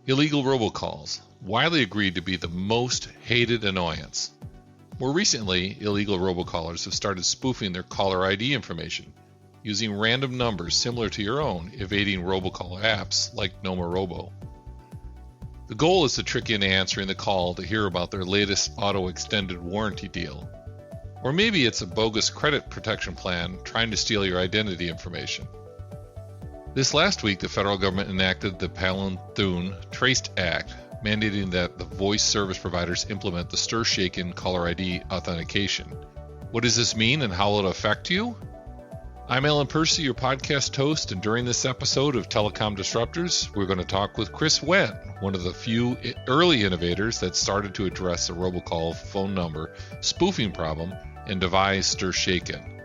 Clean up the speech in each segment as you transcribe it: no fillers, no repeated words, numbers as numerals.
Illegal robocalls, widely agreed to be the most hated annoyance. More recently, illegal robocallers have started spoofing their caller ID information, using random numbers similar to your own, evading robocall apps like NomaRobo. The goal is to trick you into answering the call to hear about their latest auto-extended warranty deal. Or maybe it's a bogus credit protection plan trying to steal your identity information. This last week, the federal government enacted the Palanthune Traced Act, mandating that the voice service providers implement the STIRSHAKEN caller ID authentication. What does this mean and how will it affect you? I'm Alan Percy, your podcast host, and during this episode of Telecom Disruptors, we're going to talk with Chris Wendt, one of the few early innovators that started to address the robocall phone number spoofing problem and devise STIRSHAKEN.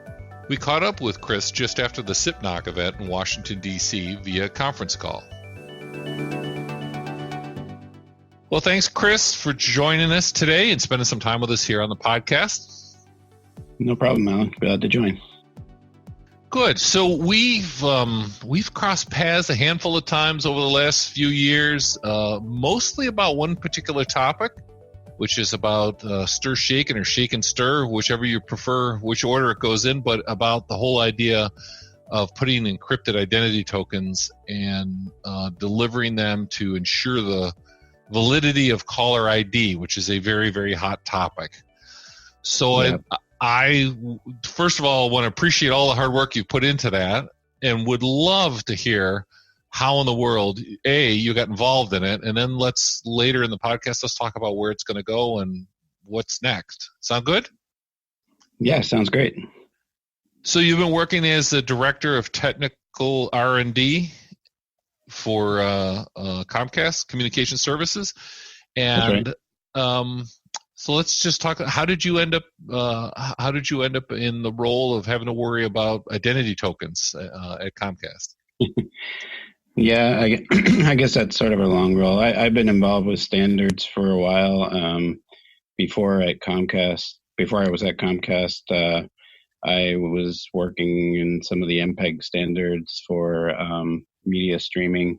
We caught up with Chris just after the SIPNOC event in Washington, D.C. via conference call. Well, thanks, Chris, for joining us today and spending some time with us here on the podcast. No problem, Alan. Glad to join. Good. So we've crossed paths a handful of times over the last few years, mostly about one particular topic, which is about STIRSHAKEN or Shake and Stir, whichever you prefer, which order it goes in, but about the whole idea of putting encrypted identity tokens and delivering them to ensure the validity of caller ID, which is a very, very hot topic. So yeah. I first of all want to appreciate all the hard work you put into that and would love to hear how in the world, you got involved in it, and then later in the podcast, let's talk about where it's going to go and what's next. Sound good? Yeah, sounds great. So you've been working as the director of technical R&D for Comcast Communication Services, and right. So let's just talk. How did you end up in the role of having to worry about identity tokens at Comcast? Yeah, I guess that's sort of a long role. I've been involved with standards for a while. Before I was at Comcast, I was working in some of the MPEG standards for media streaming.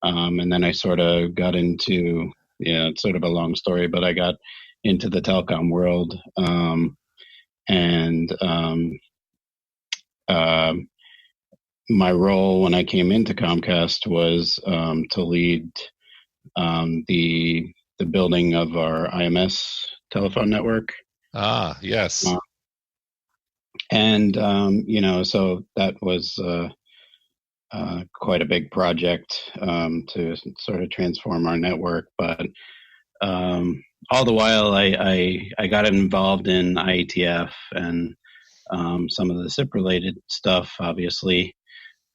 And then I sort of got into, it's sort of a long story, but I got into the telecom world. My role when I came into Comcast was to lead the building of our IMS telephone network. Ah, yes. So that was quite a big project to sort of transform our network. But all the while, I got involved in IETF and some of the SIP-related stuff, obviously.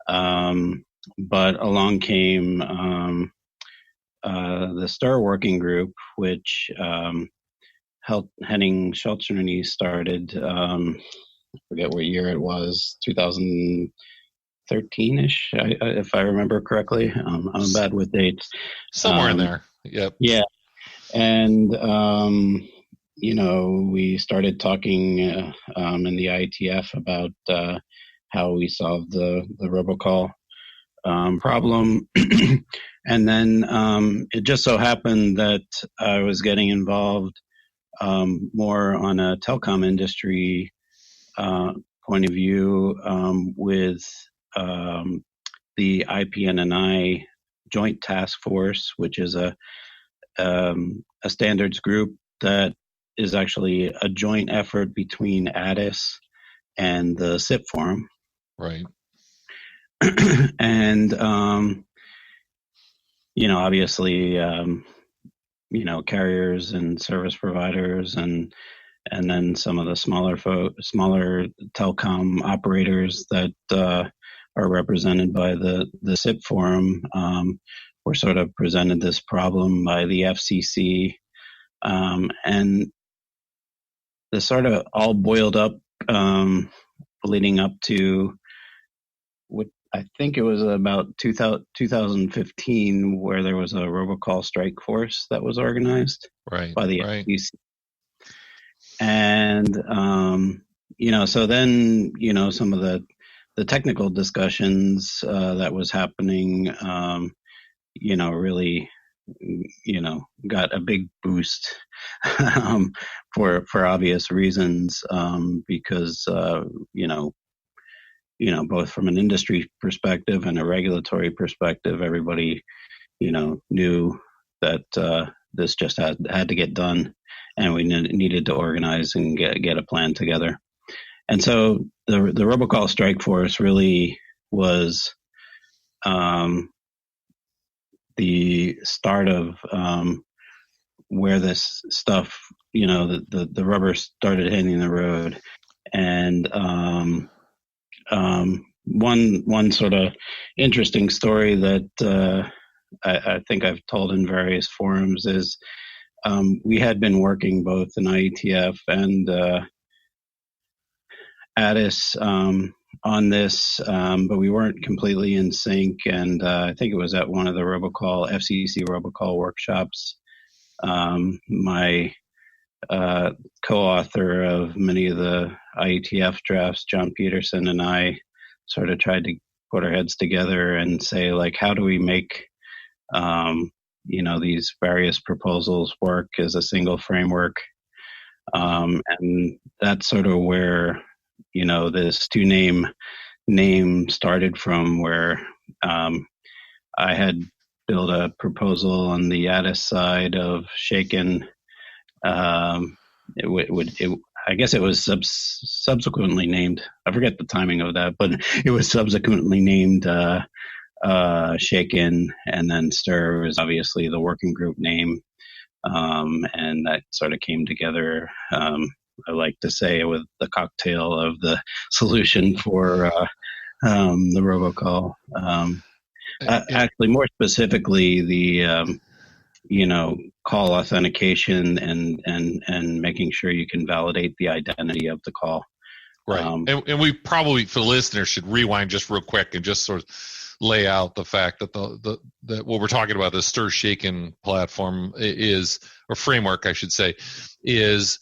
But along came the STAR working group, which Henning Schultzerny started, I forget what year it was, 2013-ish, if I remember correctly. I'm bad with dates. Somewhere in there, yep. Yeah, and we started talking in the IETF about how we solved the robocall problem. And then it just so happened that I was getting involved more on a telecom industry point of view with the IPNNI Joint Task Force, which is a standards group that is actually a joint effort between ADIS and the SIP Forum. Right. And, obviously, carriers and service providers and then some of the smaller telecom operators that are represented by the SIP Forum were sort of presented this problem by the FCC. And this sort of all boiled up leading up to what I think it was about 2015, where there was a robocall strike force that was organized by the FCC. And, so then, some of the technical discussions that was happening, really got a big boost for obvious reasons, because both from an industry perspective and a regulatory perspective, everybody knew that this just had to get done, and we needed to organize and get a plan together. And so the Robocall Strike Force really was the start of where this stuff, the rubber started hitting the road. And one sort of interesting story that I think I've told in various forums is we had been working both in IETF and ATIS on this, but we weren't completely in sync. And I think it was at one of the FCC Robocall workshops. My co-author of many of the IETF drafts, John Peterson, and I sort of tried to put our heads together and say, like, how do we make these various proposals work as a single framework? And that's sort of where this name started from, where I had built a proposal on the ATIS side of STIRSHAKEN. I guess it was subsequently named. I forget the timing of that, but it was subsequently named STIRSHAKEN, and then STIR was obviously the working group name, and that sort of came together. I like to say with the cocktail of the solution for the robocall. Actually, more specifically, the call authentication and making sure you can validate the identity of the call. Right. And we probably, for the listeners, should rewind just real quick and just sort of lay out the fact that that what we're talking about, the STIRSHAKEN platform or framework, I should say, is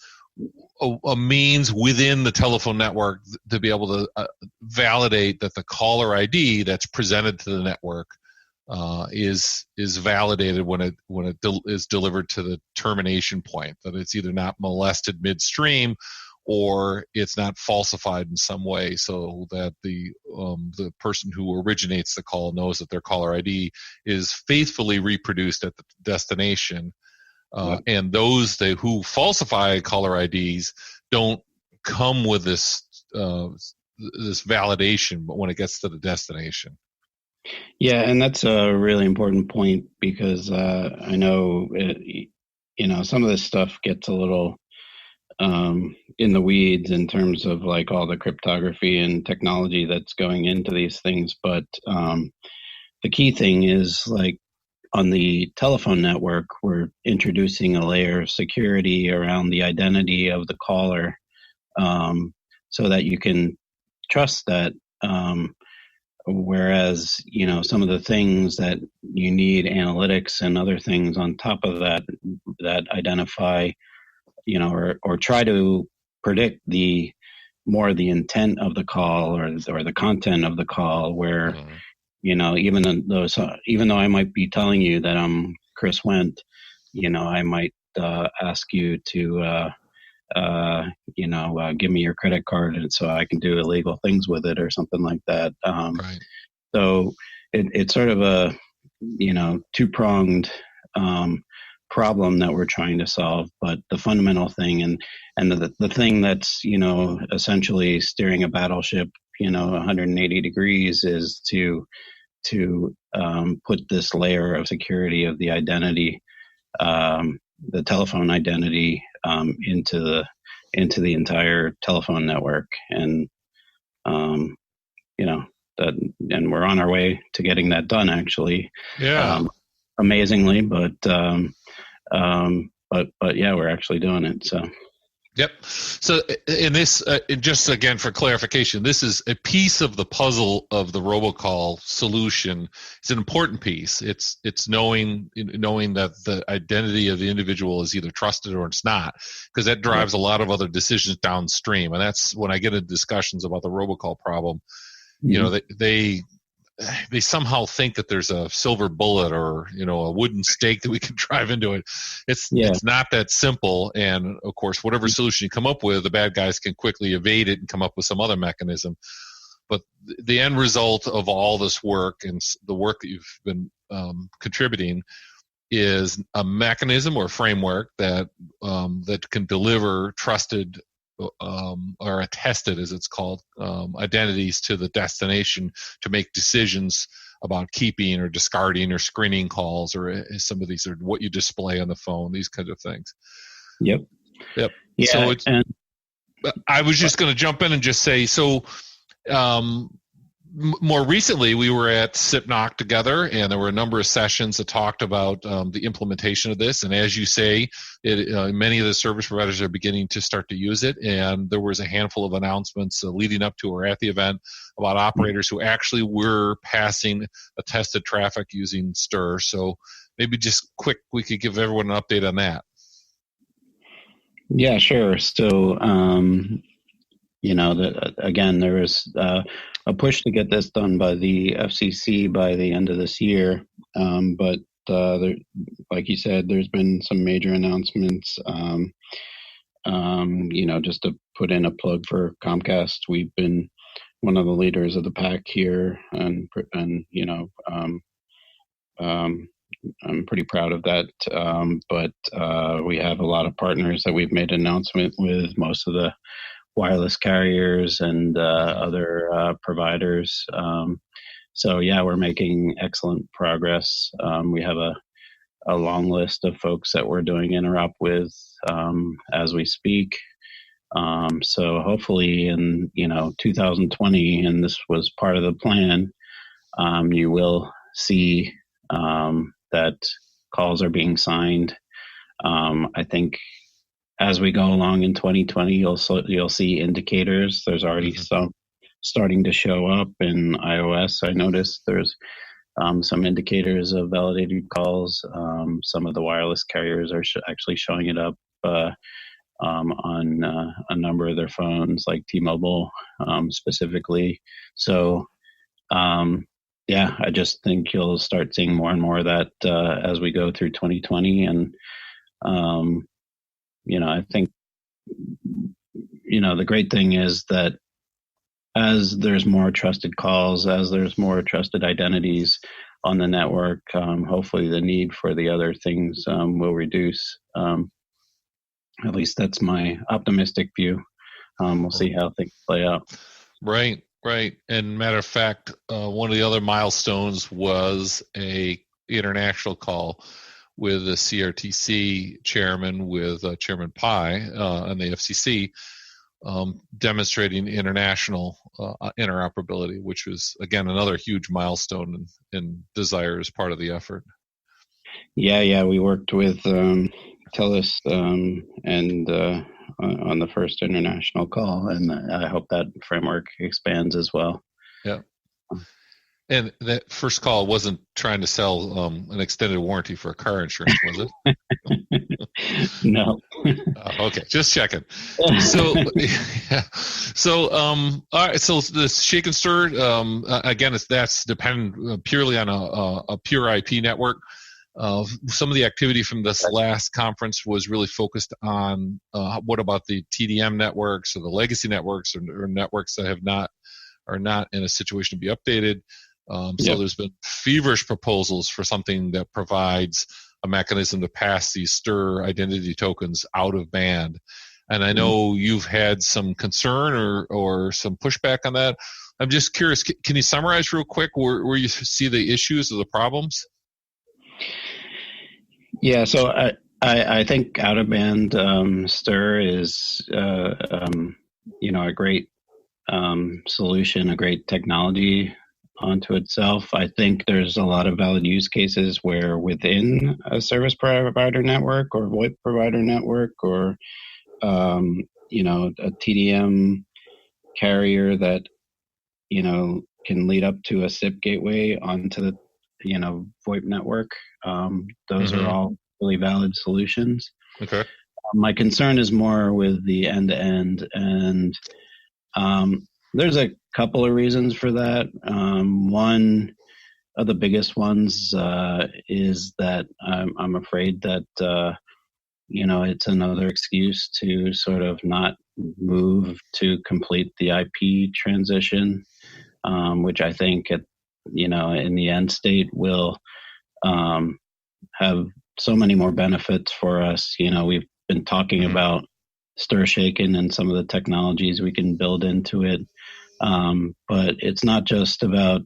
a means within the telephone network to be able to validate that the caller ID that's presented to the network is validated when it is delivered to the termination point, that it's either not molested midstream or it's not falsified in some way, so that the person who originates the call knows that their caller ID is faithfully reproduced at the destination. And those who falsify caller IDs don't come with this validation, but when it gets to the destination. Yeah, and that's a really important point, because I know some of this stuff gets a little in the weeds in terms of like all the cryptography and technology that's going into these things. But the key thing is, like, on the telephone network, we're introducing a layer of security around the identity of the caller, so that you can trust that. Whereas, some of the things that you need analytics and other things on top of that identify, or try to predict the intent of the call or the content of the call, where, even though I might be telling you that I'm Chris Wendt, I might ask you to, give me your credit card, and so I can do illegal things with it or something like that. Right. So it's sort of a, two-pronged problem that we're trying to solve. But the fundamental thing and the thing that's, essentially steering a battleship, 180 degrees is to put this layer of security of the identity, the telephone identity, into the entire telephone network. And and we're on our way to getting that done, actually. Yeah. Amazingly, but yeah, we're actually doing it. So. Yep. So in this, just again for clarification, this is a piece of the puzzle of the robocall solution. It's an important piece. It's knowing that the identity of the individual is either trusted or it's not, because that drives a lot of other decisions downstream. And that's when I get into discussions about the robocall problem. They they somehow think that there's a silver bullet or a wooden stake that we can drive into it. It's not that simple. And of course, whatever solution you come up with, the bad guys can quickly evade it and come up with some other mechanism. But the end result of all this work and the work that you've been contributing is a mechanism or framework that can deliver trusted or attested, as it's called, identities to the destination to make decisions about keeping or discarding or screening calls, or some of these are what you display on the phone, these kinds of things. Yep. Yeah, so I was just going to jump in and just say, so more recently, we were at SIPNOC together, and there were a number of sessions that talked about the implementation of this. And as you say, many of the service providers are beginning to start to use it. And there was a handful of announcements leading up to or at the event about operators who actually were passing attested traffic using STIR. So maybe just quick, we could give everyone an update on that. Yeah, sure. So, again, there was a push to get this done by the FCC by the end of this year. But like you said, there's been some major announcements. Just to put in a plug for Comcast, we've been one of the leaders of the pack here, and I'm pretty proud of that. But we have a lot of partners that we've made an announcement with, most of the wireless carriers and other providers. So yeah, we're making excellent progress. We have a long list of folks that we're doing interop with as we speak. So hopefully in 2020, and this was part of the plan, you will see that calls are being signed. I think as we go along in 2020, you'll see indicators. There's already some starting to show up in iOS. I noticed there's some indicators of validated calls. Some of the wireless carriers are actually showing it up on a number of their phones, like T-Mobile specifically. So, I just think you'll start seeing more and more of that as we go through 2020. And I think, the great thing is that as there's more trusted calls, as there's more trusted identities on the network, hopefully the need for the other things will reduce. At least that's my optimistic view. We'll see how things play out. Right. And matter of fact, one of the other milestones was a international call with the CRTC chairman, with Chairman Pai and the FCC, demonstrating international interoperability, which was, again, another huge milestone and desire as part of the effort. Yeah, we worked with TELUS and on the first international call, and I hope that framework expands as well. Yeah. And that first call wasn't trying to sell an extended warranty for a car insurance, was it? No. Okay, just checking. So, all right. So the Shake and Stir, again, that's dependent purely on a pure IP network. Some of the activity from this last conference was really focused on what about the TDM networks or the legacy networks or networks that are not in a situation to be updated. So there's been feverish proposals for something that provides a mechanism to pass these STIR identity tokens out of band. And I know you've had some concern or some pushback on that. I'm just curious, can you summarize real quick where you see the issues or the problems? Yeah, so I think out-of-band STIR is a great solution, a great technology onto itself. I think there's a lot of valid use cases where within a service provider network or VoIP provider network or a TDM carrier that can lead up to a SIP gateway onto the VoIP network. Those are all really valid solutions. Okay. My concern is more with the end-to-end, and there's a couple of reasons for that. One of the biggest ones is that I'm afraid that it's another excuse to sort of not move to complete the IP transition, which I think in the end state will have so many more benefits for us. We've been talking about STIRSHAKEN and some of the technologies we can build into it. But it's not just about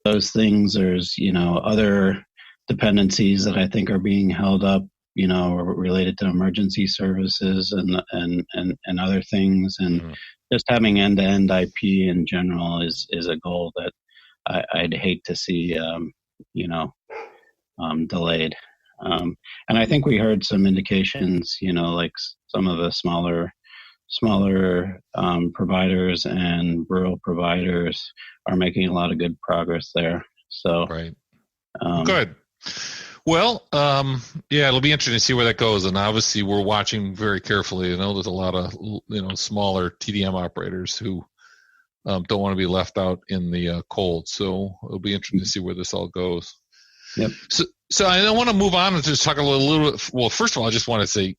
those things. There's, other dependencies that I think are being held up, related to emergency services and other things. And just having end-to-end IP in general is a goal that I'd hate to see, delayed. And I think we heard some indications, like some of the smaller providers and rural providers are making a lot of good progress there. So right. Good. Well, it'll be interesting to see where that goes. And obviously we're watching very carefully. There's a lot of, smaller TDM operators who don't want to be left out in the cold. So it'll be interesting to see where this all goes. Yep. So I want to move on and just talk a little bit. Well, first of all, I just want to say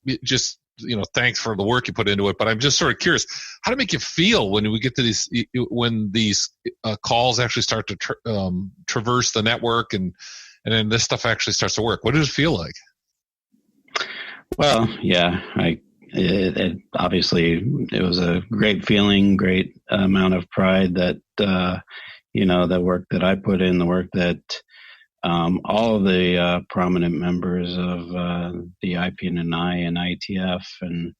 thanks for the work you put into it. But I'm just sort of curious, how do it make you feel when we get to these calls actually start to traverse the network and then this stuff actually starts to work? What does it feel like? Well, yeah, obviously it was a great feeling, great amount of pride that the work that I put in, the work that all of the prominent members of the IPNI and IETF and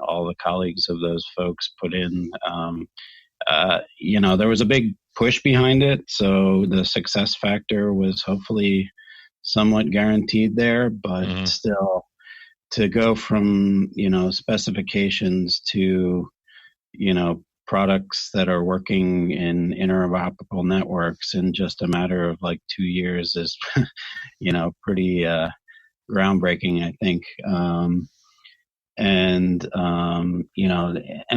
all the colleagues of those folks put in. There was a big push behind it, so the success factor was hopefully somewhat guaranteed there, but still to go from specifications to products that are working in interoperable networks in just a matter of like 2 years is pretty groundbreaking, I think. And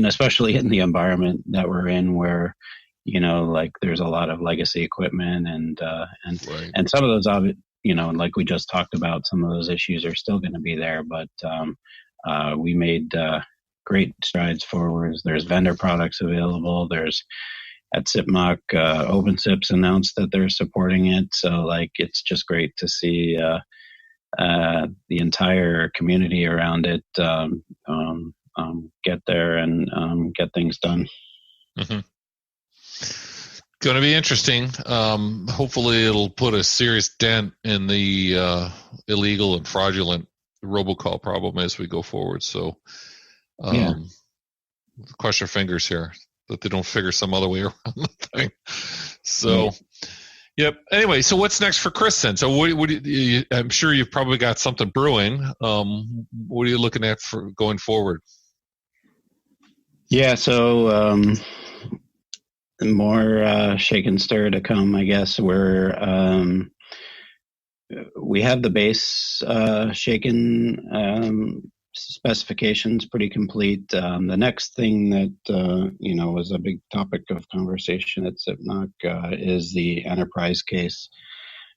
especially in the environment that we're in where there's a lot of legacy equipment and some of those like we just talked about, some of those issues are still going to be there, but we made great strides forwards. There's vendor products available. There's at SIPMOC, OpenSIPs announced that they're supporting it. So it's just great to see the entire community around it get there and get things done. Mm-hmm. Going to be interesting. Hopefully it'll put a serious dent in the illegal and fraudulent robocall problem as we go forward. So cross your fingers here that they don't figure some other way around the thing. So, yep. Anyway, so what's next for Chris then? So what do you, I'm sure you've probably got something brewing. What are you looking at for going forward? Yeah, so more shake and stir to come, I guess. We have the base shaken specifications pretty complete. The next thing that was a big topic of conversation at SIPMOC is the enterprise case,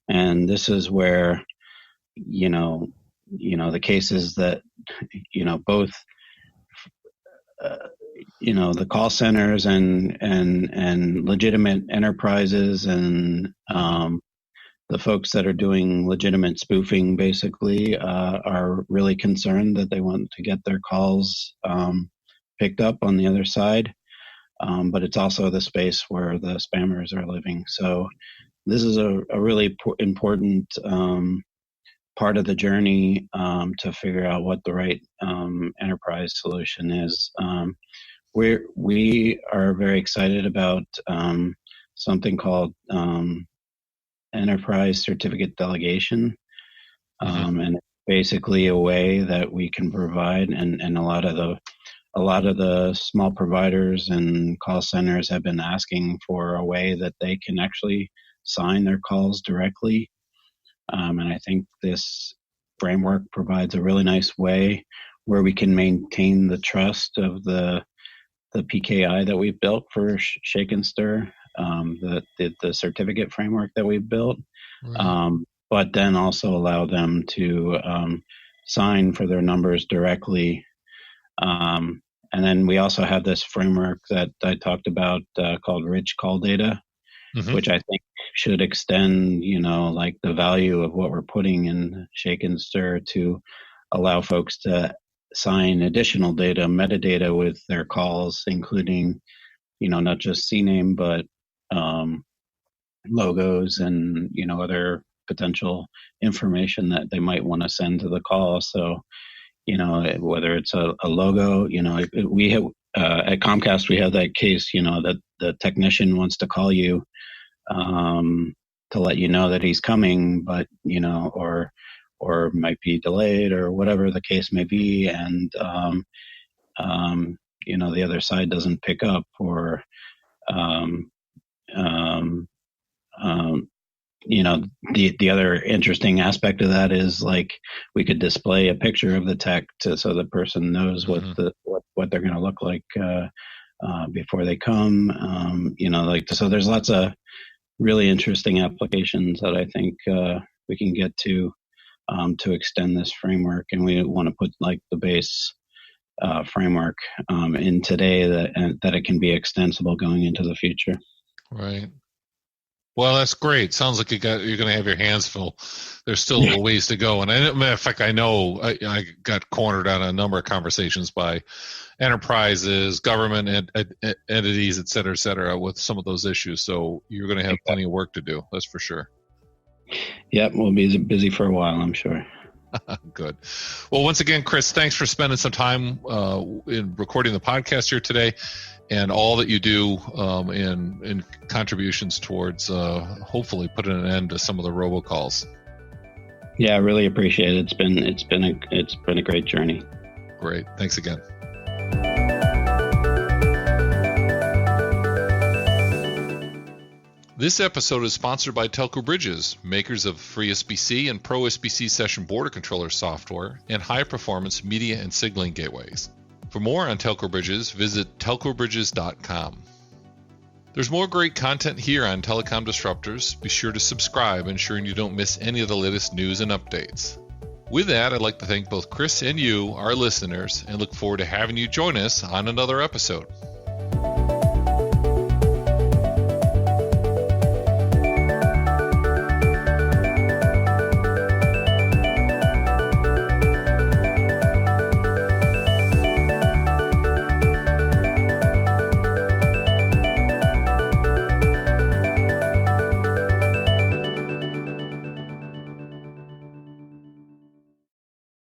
and this is where the cases that both the call centers and legitimate enterprises and the folks that are doing legitimate spoofing basically are really concerned that they want to get their calls picked up on the other side. But it's also the space where the spammers are living. So this is a really important part of the journey to figure out what the right enterprise solution is. We are very excited about something called enterprise certificate delegation, and basically a way that we can provide, and a lot of the small providers and call centers have been asking for a way that they can actually sign their calls directly. And I think this framework provides a really nice way where we can maintain the trust of the PKI that we've built for Shake and Stir, the certificate framework that we've built, Right. but then also allow them to sign for their numbers directly. And then we also have this framework that I talked about called Rich Call Data, which I think should extend, like the value of what we're putting in Shake and Stir to allow folks to sign additional data, metadata with their calls, including, not just CNAME, but logos and, other potential information that they might want to send to the call. So, whether it's a logo, we have at Comcast, we have that case, that the technician wants to call you to let you know that he's coming, but, or might be delayed or whatever the case may be. And, the other side doesn't pick up, or, the other interesting aspect of that is like we could display a picture of the tech so the person knows what they're going to look like before they come. So there's lots of really interesting applications that I think we can get to extend this framework, and we want to put like the base framework in today that it can be extensible going into the future. Right. Well, that's great. Sounds like you're going to have your hands full. There's still a ways to go. And matter of fact, I know I got cornered on a number of conversations by enterprises, government entities, et cetera, with some of those issues. So you're going to have plenty of work to do. That's for sure. Yep. We'll be busy for a while, I'm sure. Good. Well, once again, Chris, thanks for spending some time in recording the podcast here today, and all that you do in contributions towards hopefully putting an end to some of the robocalls. Yeah, I really appreciate it. It's been a great journey. Great. Thanks again. This episode is sponsored by Telco Bridges, makers of FreeSBC and ProSBC session border controller software and high-performance media and signaling gateways. For more on Telco Bridges, visit telcobridges.com. There's more great content here on Telecom Disruptors. Be sure to subscribe, ensuring you don't miss any of the latest news and updates. With that, I'd like to thank both Chris and you, our listeners, and look forward to having you join us on another episode.